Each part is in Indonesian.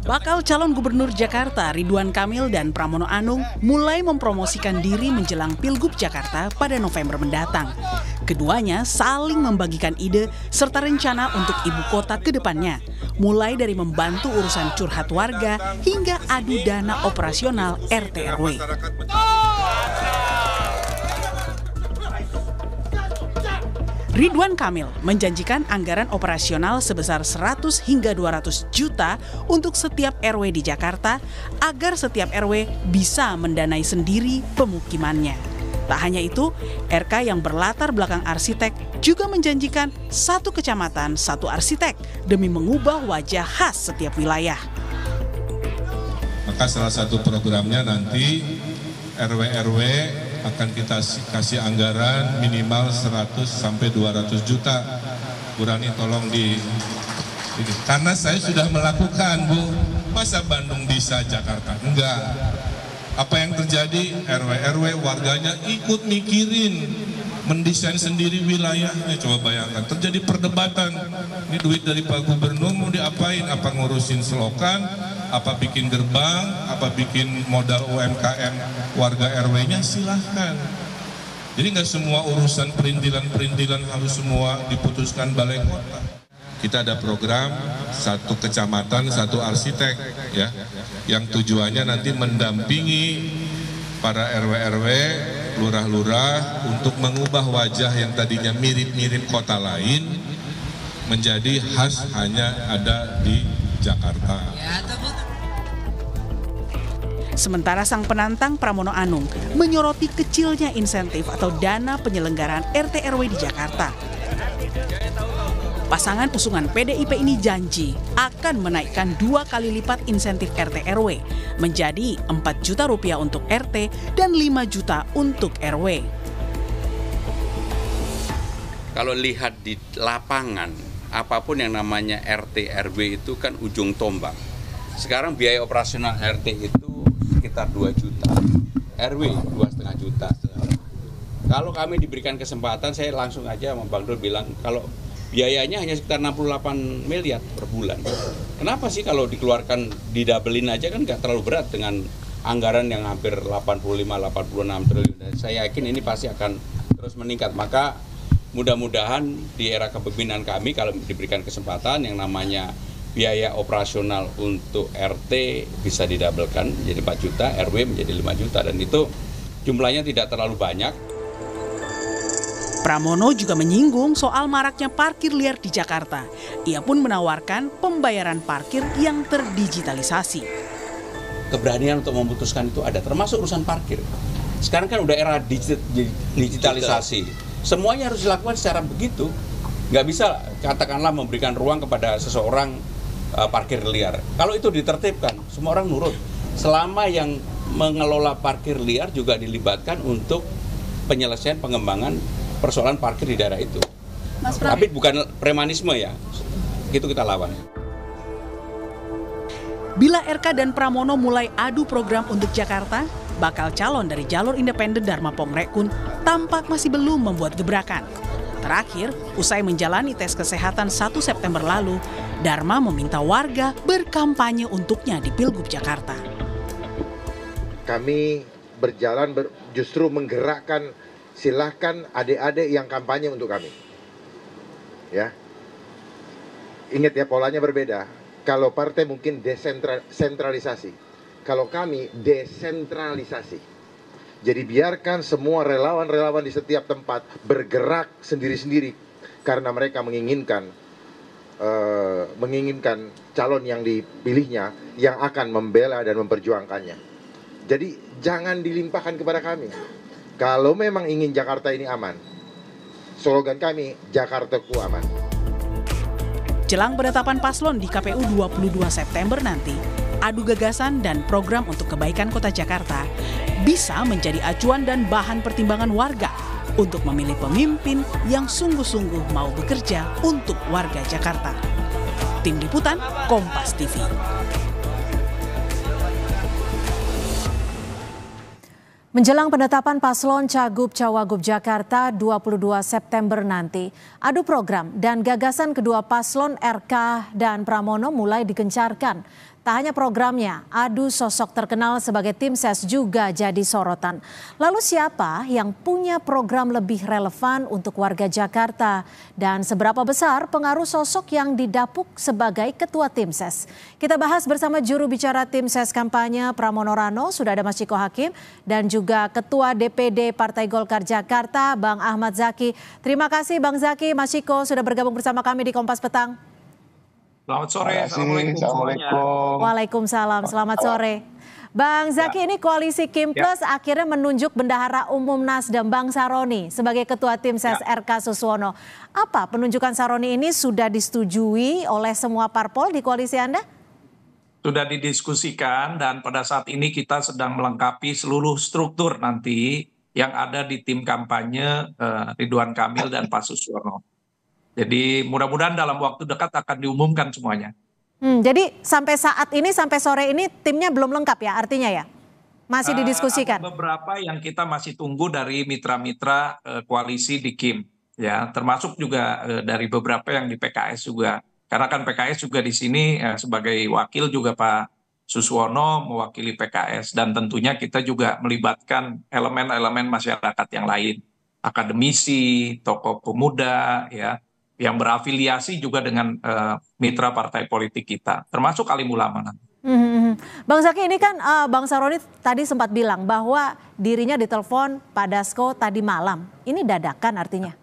Bakal calon gubernur Jakarta Ridwan Kamil dan Pramono Anung mulai mempromosikan diri menjelang Pilgub Jakarta pada November mendatang. Keduanya saling membagikan ide serta rencana untuk ibu kota ke depannya, mulai dari membantu urusan curhat warga hingga adu dana operasional RT/RW. Ridwan Kamil menjanjikan anggaran operasional sebesar 100 hingga 200 juta untuk setiap RW di Jakarta agar setiap RW bisa mendanai sendiri pemukimannya. Tak hanya itu, RK yang berlatar belakang arsitek juga menjanjikan satu kecamatan, satu arsitek demi mengubah wajah khas setiap wilayah. Maka salah satu programnya nanti RW-RW akan kita kasih anggaran minimal 100 sampai 200 juta. Kurani tolong ini. Karena saya sudah melakukan, Bu. Masa Bandung bisa, Jakarta enggak. Apa yang terjadi? RW-RW warganya ikut mikirin, mendesain sendiri wilayahnya. Coba bayangkan, terjadi perdebatan. Ini duit dari Pak Gubernur mau diapain? Apa ngurusin selokan? Apa bikin gerbang, apa bikin modal UMKM warga RW-nya, silahkan. Jadi nggak semua urusan perintilan-perintilan harus semua diputuskan balai kota. Kita ada program satu kecamatan, satu arsitek, ya, yang tujuannya nanti mendampingi para RW-RW, lurah-lurah untuk mengubah wajah yang tadinya mirip-mirip kota lain menjadi khas hanya ada di Jakarta. Sementara sang penantang Pramono Anung menyoroti kecilnya insentif atau dana penyelenggaraan RT/RW di Jakarta. Pasangan usungan PDIP ini janji akan menaikkan 2 kali lipat insentif RT/RW menjadi 4 juta rupiah untuk RT dan 5 juta untuk RW. Kalau lihat di lapangan, apapun yang namanya RT/RW itu kan ujung tombak. Sekarang biaya operasional RT itu sekitar 2 juta, RW 2,5 juta. Kalau kami diberikan kesempatan, saya langsung aja sama Bang Dul bilang, kalau biayanya hanya sekitar 68 miliar per bulan. Kenapa sih kalau dikeluarkan, didabelin aja kan nggak terlalu berat dengan anggaran yang hampir 85-86 triliun. Dan saya yakin ini pasti akan terus meningkat. Maka mudah-mudahan di era kepemimpinan kami kalau diberikan kesempatan yang namanya biaya operasional untuk RT bisa didabelkan menjadi 4 juta, RW menjadi 5 juta, dan itu jumlahnya tidak terlalu banyak. Pramono juga menyinggung soal maraknya parkir liar di Jakarta. Ia pun menawarkan pembayaran parkir yang terdigitalisasi. Keberanian untuk memutuskan itu ada, termasuk urusan parkir. Sekarang kan udah era digitalisasi. Semuanya harus dilakukan secara begitu. Nggak bisa katakanlah memberikan ruang kepada seseorang parkir liar. Kalau itu ditertibkan, semua orang nurut. Selama yang mengelola parkir liar juga dilibatkan untuk penyelesaian pengembangan persoalan parkir di daerah itu. Tapi bukan premanisme ya, itu kita lawan. Bila RK dan Pramono mulai adu program untuk Jakarta, bakal calon dari jalur independen Dharma Pongrekun tampak masih belum membuat gebrakan. Terakhir, usai menjalani tes kesehatan 1 September lalu, Dharma meminta warga berkampanye untuknya di Pilgub Jakarta. Kami berjalan justru menggerakkan, silahkan adik-adik yang kampanye untuk kami. Ya, ingat ya, polanya berbeda. Kalau partai mungkin desentralisasi, kalau kami desentralisasi. Jadi biarkan semua relawan-relawan di setiap tempat bergerak sendiri-sendiri karena mereka menginginkan calon yang dipilihnya yang akan membela dan memperjuangkannya. Jadi jangan dilimpahkan kepada kami. Kalau memang ingin Jakarta ini aman, slogan kami Jakartaku aman. Jelang penetapan paslon di KPU 22 September nanti, adu gagasan dan program untuk kebaikan kota Jakarta bisa menjadi acuan dan bahan pertimbangan warga untuk memilih pemimpin yang sungguh-sungguh mau bekerja untuk warga Jakarta. Tim Liputan, Kompas TV. Menjelang penetapan paslon Cagup Cawagup Jakarta 22 September nanti, adu program dan gagasan kedua paslon RK dan Pramono mulai digencarkan. Tak hanya programnya, adu sosok terkenal sebagai tim ses juga jadi sorotan. Lalu siapa yang punya program lebih relevan untuk warga Jakarta? Dan seberapa besar pengaruh sosok yang didapuk sebagai ketua tim ses? Kita bahas bersama juru bicara tim ses kampanye Pramono Rano, sudah ada Mas Ciko Hakim, dan juga Ketua DPD Partai Golkar Jakarta, Bang Ahmad Zaki. Terima kasih Bang Zaki, Mas Ciko sudah bergabung bersama kami di Kompas Petang. Selamat sore, Assalamualaikum. Waalaikumsalam, selamat sore. Bang Zaki, ini koalisi Kim Plus akhirnya menunjuk Bendahara Umum Nasdem Bang Saroni sebagai Ketua Tim Ses RK Suswono. Apa penunjukan Saroni ini sudah disetujui oleh semua parpol di koalisi Anda? Sudah didiskusikan dan pada saat ini kita sedang melengkapi seluruh struktur nanti yang ada di tim kampanye Ridwan Kamil dan Pak Suswono. Jadi mudah-mudahan dalam waktu dekat akan diumumkan semuanya. Jadi sampai saat ini, sampai sore ini timnya belum lengkap ya artinya ya? Masih didiskusikan? Ada beberapa yang kita masih tunggu dari mitra-mitra koalisi di Kim. Ya, termasuk juga dari beberapa yang di PKS juga. Karena kan PKS juga di sini sebagai wakil juga Pak Suswono mewakili PKS. Dan tentunya kita juga melibatkan elemen-elemen masyarakat yang lain. Akademisi, tokoh pemuda, ya, yang berafiliasi juga dengan mitra partai politik kita, termasuk alim ulama nanti. Bang Zaki, ini kan Bang Saroni tadi sempat bilang bahwa dirinya ditelepon Pak Dasko tadi malam. Ini dadakan artinya?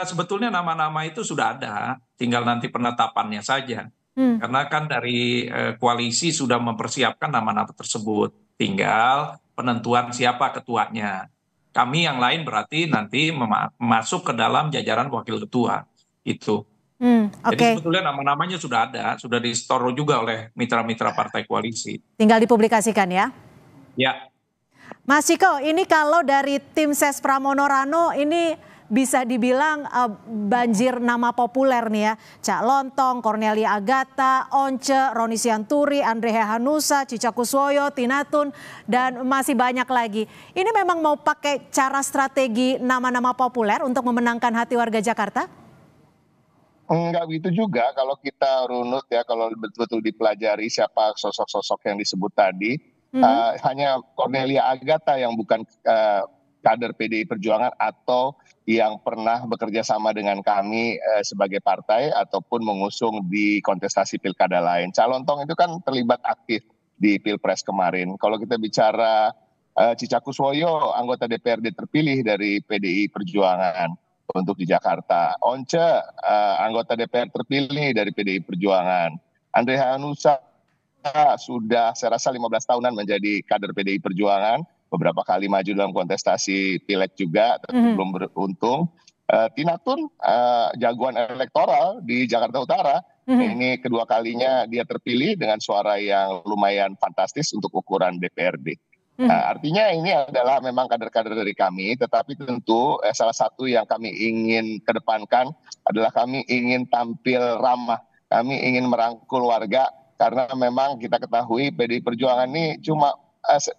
Sebetulnya nama-nama itu sudah ada, tinggal nanti penetapannya saja. Karena kan dari koalisi sudah mempersiapkan nama-nama tersebut, tinggal penentuan siapa ketuanya. Kami yang lain berarti nanti masuk ke dalam jajaran wakil ketua itu. Jadi sebetulnya nama-namanya sudah ada, sudah di-store juga oleh mitra-mitra partai koalisi. Tinggal dipublikasikan ya? Ya. Mas Ciko, ini kalau dari tim ses Pramono Rano ini bisa dibilang banjir nama populer nih ya. Cak Lontong, Cornelia Agatha, Once, Roni Sianturi, Andre Hehanusa, Cica Kuswoyo, Tina Tun, dan masih banyak lagi. Ini memang mau pakai cara strategi nama-nama populer untuk memenangkan hati warga Jakarta? Enggak begitu juga kalau kita runut ya, kalau betul-betul dipelajari siapa sosok-sosok yang disebut tadi. Hanya Cornelia Agatha yang bukan kader PDI Perjuangan atau yang pernah bekerja sama dengan kami sebagai partai ataupun mengusung di kontestasi pilkada lain. Calon Tong itu kan terlibat aktif di Pilpres kemarin. Kalau kita bicara Cica Kuswoyo, anggota DPRD terpilih dari PDI Perjuangan untuk di Jakarta. Once, anggota DPR terpilih dari PDI Perjuangan. Andre Hanusa sudah saya rasa 15 tahunan menjadi kader PDI Perjuangan. Beberapa kali maju dalam kontestasi pileg juga, tapi belum beruntung. Tina Tun, jagoan elektoral di Jakarta Utara. Ini kedua kalinya dia terpilih dengan suara yang lumayan fantastis untuk ukuran DPRD. Artinya ini adalah memang kader-kader dari kami, tetapi tentu salah satu yang kami ingin kedepankan adalah kami ingin tampil ramah. Kami ingin merangkul warga, karena memang kita ketahui PDI Perjuangan ini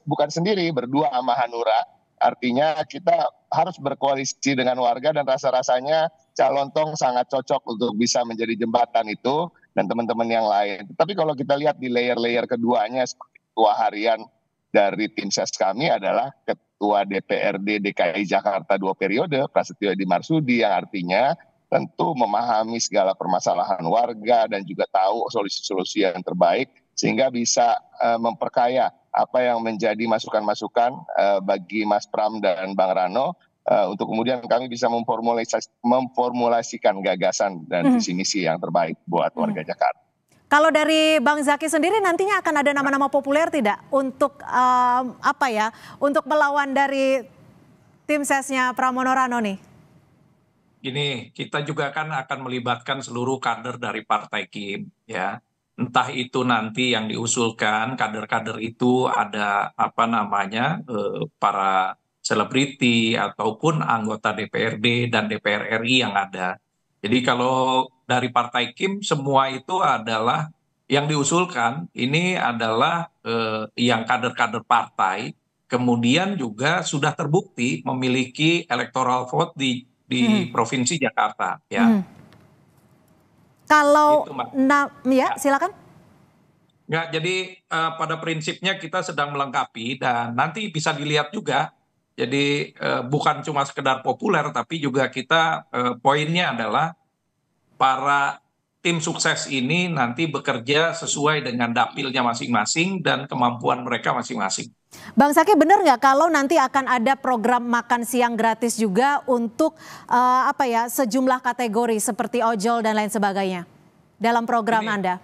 bukan sendiri, berdua sama Hanura. Artinya kita harus berkoalisi dengan warga dan rasa-rasanya Calon Tong sangat cocok untuk bisa menjadi jembatan itu dan teman-teman yang lain. Tapi kalau kita lihat di layer-layer keduanya seperti ketua harian dari tim ses kami adalah Ketua DPRD DKI Jakarta 2 periode, Prasetyo Edi Marsudi, yang artinya tentu memahami segala permasalahan warga dan juga tahu solusi-solusi yang terbaik sehingga bisa memperkaya apa yang menjadi masukan-masukan bagi Mas Pram dan Bang Rano untuk kemudian kami bisa memformulasikan gagasan dan visi misi yang terbaik buat warga Jakarta. Kalau dari Bang Zaki sendiri nantinya akan ada nama-nama populer tidak untuk untuk melawan dari tim sesnya Pramono Rano nih? Gini, kita juga kan akan melibatkan seluruh kader dari Partai Kim, ya. Entah itu nanti yang diusulkan kader-kader itu ada para selebriti ataupun anggota DPRD dan DPR RI yang ada. Jadi kalau dari Partai Kim semua itu adalah yang diusulkan ini adalah yang kader-kader partai kemudian juga sudah terbukti memiliki electoral vote di Provinsi Jakarta, ya. Kalau Gitu, Mbak. ya silakan. Ya, jadi pada prinsipnya kita sedang melengkapi dan nanti bisa dilihat juga. Jadi bukan cuma sekedar populer, tapi juga kita poinnya adalah para tim sukses ini nanti bekerja sesuai dengan dapilnya masing-masing dan kemampuan mereka masing-masing. Bang Zaki, benar nggak kalau nanti akan ada program makan siang gratis juga untuk sejumlah kategori seperti ojol dan lain sebagainya dalam program Anda?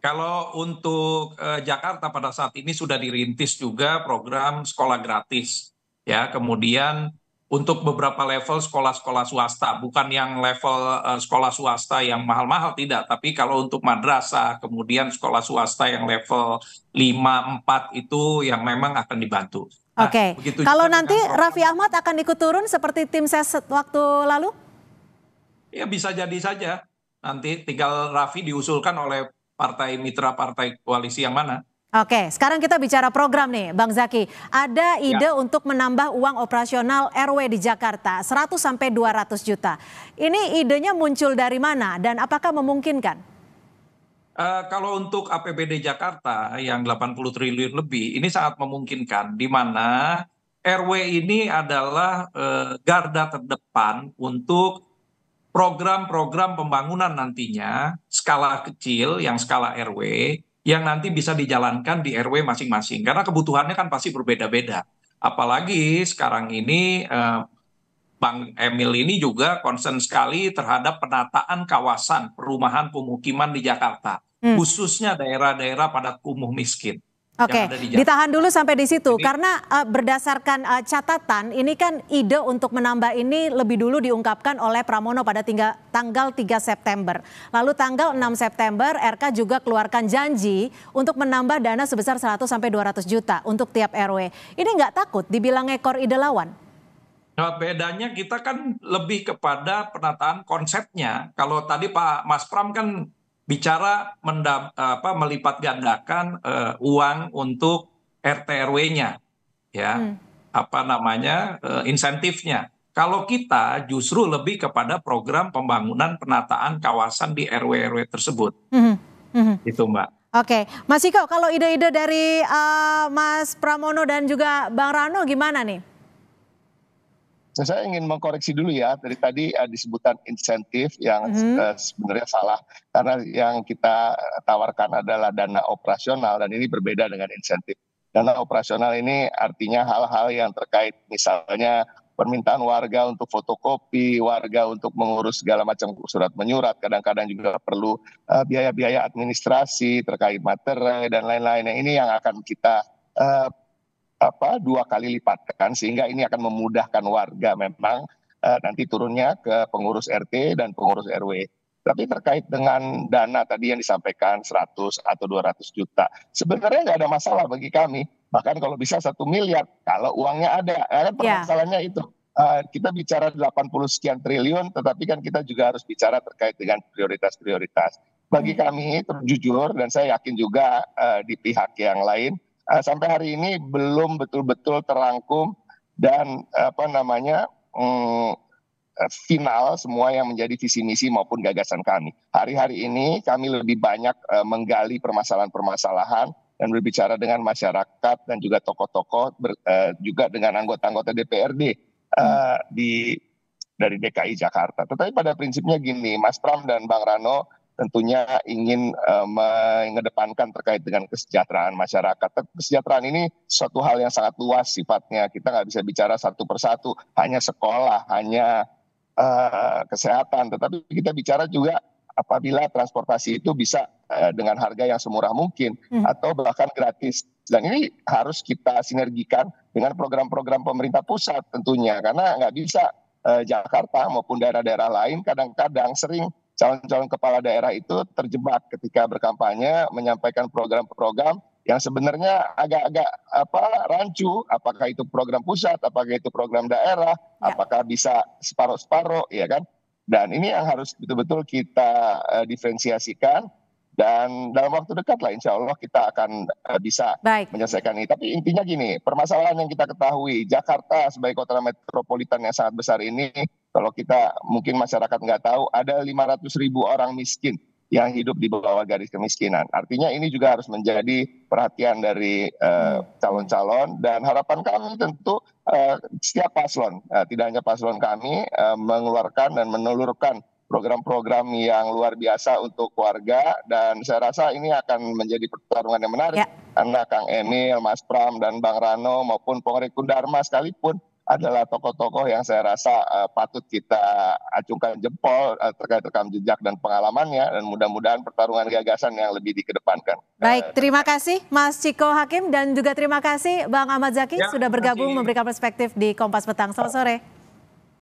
Kalau untuk Jakarta pada saat ini sudah dirintis juga program sekolah gratis, ya. Kemudian untuk beberapa level sekolah-sekolah swasta, bukan yang level sekolah swasta yang mahal-mahal, tidak. Tapi kalau untuk madrasah, kemudian sekolah swasta yang level 5, 4 itu yang memang akan dibantu. Nah, Oke, kalau nanti Raffi Ahmad akan ikut turun seperti tim ses waktu lalu? Ya bisa jadi saja. Nanti tinggal Raffi diusulkan oleh partai mitra partai koalisi yang mana. Oke, sekarang kita bicara program nih, Bang Zaki. Ada ide untuk menambah uang operasional RW di Jakarta 100 sampai 200 juta. Ini idenya muncul dari mana dan apakah memungkinkan? Kalau untuk APBD Jakarta yang 80 triliun lebih, ini sangat memungkinkan, di mana RW ini adalah garda terdepan untuk program-program pembangunan nantinya skala kecil yang skala RW yang nanti bisa dijalankan di RW masing-masing karena kebutuhannya kan pasti berbeda-beda. Apalagi sekarang ini Bang Emil ini juga concern sekali terhadap penataan kawasan perumahan pemukiman di Jakarta, khususnya daerah-daerah padat kumuh miskin. Oke, ditahan dulu sampai di situ. Karena berdasarkan catatan, ini kan ide untuk menambah ini lebih dulu diungkapkan oleh Pramono pada tanggal 3 September. Lalu tanggal 6 September, RK juga keluarkan janji untuk menambah dana sebesar 100 sampai 200 juta untuk tiap RW. Ini nggak takut dibilang ekor ide lawan? Nah, bedanya kita kan lebih kepada penataan konsepnya. Kalau tadi Pak Mas Pram kan bicara melipat gandakan uang untuk RT RW-nya, ya, insentifnya. Kalau kita justru lebih kepada program pembangunan penataan kawasan di RW-RW tersebut, itu Mbak. Oke, Mas Iko, kalau ide-ide dari Mas Pramono dan juga Bang Rano gimana nih? Saya ingin mengkoreksi dulu ya, dari tadi disebutkan insentif yang sebenarnya salah. Karena yang kita tawarkan adalah dana operasional dan ini berbeda dengan insentif. Dana operasional ini artinya hal-hal yang terkait misalnya permintaan warga untuk fotokopi, warga untuk mengurus segala macam surat menyurat, kadang-kadang juga perlu biaya-biaya administrasi terkait materai dan lain-lain. Ini yang akan kita 2 kali lipatkan sehingga ini akan memudahkan warga memang nanti turunnya ke pengurus RT dan pengurus RW. Tapi terkait dengan dana tadi yang disampaikan 100 atau 200 juta, sebenarnya nggak ada masalah bagi kami. Bahkan kalau bisa 1 miliar, kalau uangnya ada. Kan permasalahannya itu. Kita bicara 80 sekian triliun, tetapi kan kita juga harus bicara terkait dengan prioritas-prioritas. Bagi kami, jujur, dan saya yakin juga di pihak yang lain, sampai hari ini belum betul-betul terangkum dan final semua yang menjadi visi misi maupun gagasan kami. Hari-hari ini kami lebih banyak menggali permasalahan-permasalahan dan berbicara dengan masyarakat dan juga tokoh-tokoh, juga dengan anggota-anggota DPRD dari DKI Jakarta. Tetapi pada prinsipnya gini, Mas Pram dan Bang Rano tentunya ingin mengedepankan terkait dengan kesejahteraan masyarakat. Kesejahteraan ini suatu hal yang sangat luas sifatnya. Kita nggak bisa bicara satu persatu, hanya sekolah, hanya kesehatan. Tetapi kita bicara juga apabila transportasi itu bisa dengan harga yang semurah mungkin atau bahkan gratis. Dan ini harus kita sinergikan dengan program-program pemerintah pusat tentunya. Karena nggak bisa Jakarta maupun daerah-daerah lain kadang-kadang sering calon-calon kepala daerah itu terjebak ketika berkampanye menyampaikan program-program yang sebenarnya agak-agak rancu, apakah itu program pusat, apakah itu program daerah, apakah bisa separuh-separuh, ya kan? Dan ini yang harus betul-betul kita diferensiasikan Dan dalam waktu dekat lah insya Allah kita akan bisa menyelesaikan ini. Tapi intinya gini, permasalahan yang kita ketahui, Jakarta sebagai kota metropolitan yang sangat besar ini, kalau kita mungkin masyarakat nggak tahu, ada 500.000 orang miskin yang hidup di bawah garis kemiskinan. Artinya ini juga harus menjadi perhatian dari calon-calon, dan harapan kami tentu setiap paslon, tidak hanya paslon kami, mengeluarkan dan menelurkan program-program yang luar biasa untuk keluarga, dan saya rasa ini akan menjadi pertarungan yang menarik karena Kang Emil, Mas Pram, dan Bang Rano maupun Polrekun Dharma sekalipun adalah tokoh-tokoh yang saya rasa patut kita acungkan jempol terkait rekam jejak dan pengalamannya, dan mudah-mudahan pertarungan gagasan yang lebih dikedepankan. Baik, terima kasih Mas Ciko Hakim, dan juga terima kasih Bang Ahmad Zaki sudah bergabung memberikan perspektif di Kompas Petang. Selamat sore.